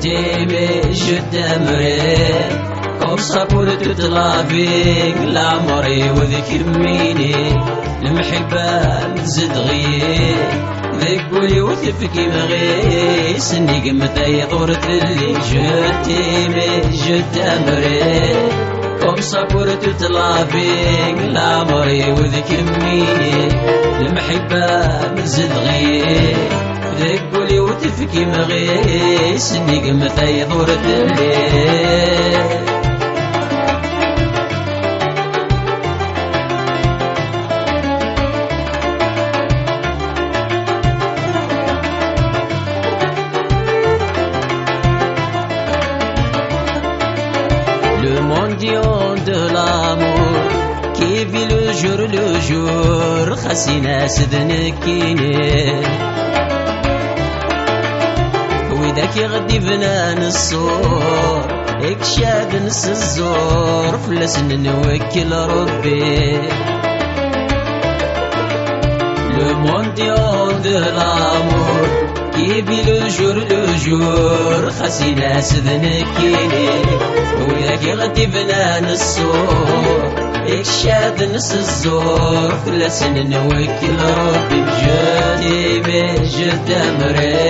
t'aimer, je t'aimerai. Comme ça pour toute la vie l'عمري وذكرني المحبة متزد غير ذكولي وتفكي مغي سني قمتي طورت اللي je t'aimer, je t'aimerai. Comme ça pour toute la vie l'عمري وذكرني المحبة متزد غير ذكولي وتفكي مغي سني قمتي طورت اللي. Le mendiant de l'amour qui vit le jour خسينا سذنكيني وذاك يغدي بنان الصور اكشاد نس الزور فلسن نوكل ربي. Le mendiant de l'amour qui vit le jour خسينا سذنكيني وياك يغدي بنان الصور اكشاد نس الزور فلسن نوكل ربي. Je t'aimer, je t'aimerai.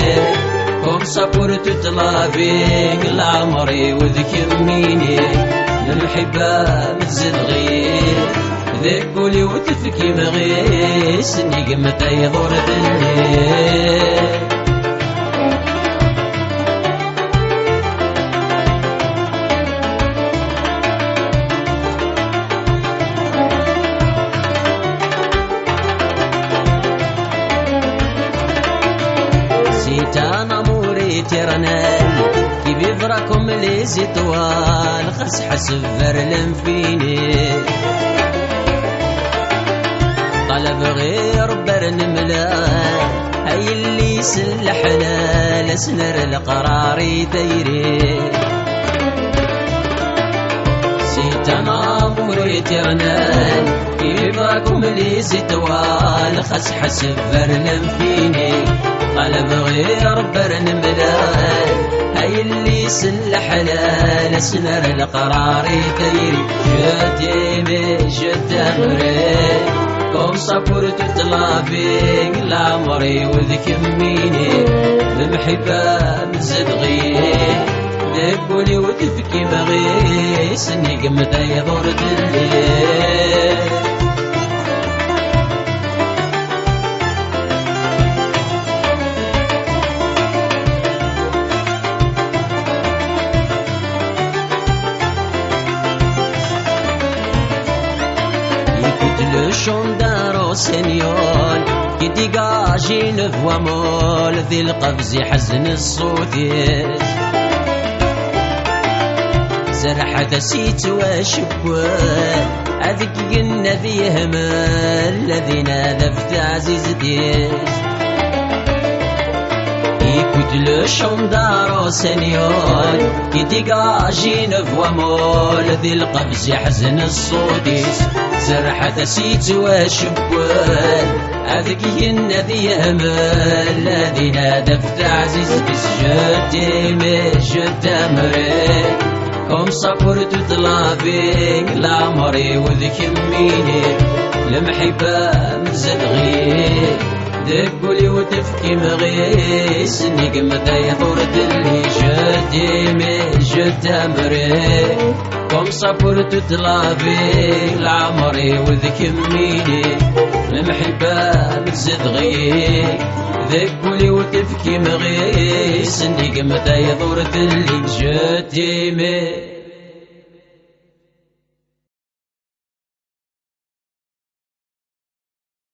Comme ça pour toute la vie العمري وذكرني المحبة متزد غير ذكولي وتفكي مغي سني قمتي ضرب الليل. C'est un amour éternel qui vivra comme les étoiles خس حسب vers فيني طلب غير برنملاه هاي اللي سلحنا لسنر القراري دايري. C'est un amour éternel qui vivra comme les étoiles خس حسب vers فيني طلب غير برنملاه هاي اللي سلحنا لسنر القراري دايري. Je t'aimer, je t'aimerai. Comme ça pour toute la vie العمري وذكرني المحبة متزد غير ذكولي وتفكي مغي سني قمتي ضرت الليل. Le chant d'un rossignol qui dégage une voix molle ذي القفز حزن الصوت زرحة سيت وشبوان هذيك قلنا ذي همال الذين ذفت عزيز ديس. Écoute le chant d'un rossignol qui dégage une voix molle ذي القفز حزن الصوت زرحة سيت وشبوان هذيك النذي همال الذين دفت عزيز بس. Je t'aimer, je t'aimerai. Comme ça pour toute la vie العمري وذكرني المحبة متزد غير ذكولي وتفكي مغي سني قمتي ثورت اللي. Je t'aimer, je t'aimerai. Comme ça pour toute la vie العمري وذكرني المحبة متزد غير ذكولي وتفكي مغي سني قمتي ثورت اللي. Je t'aimer.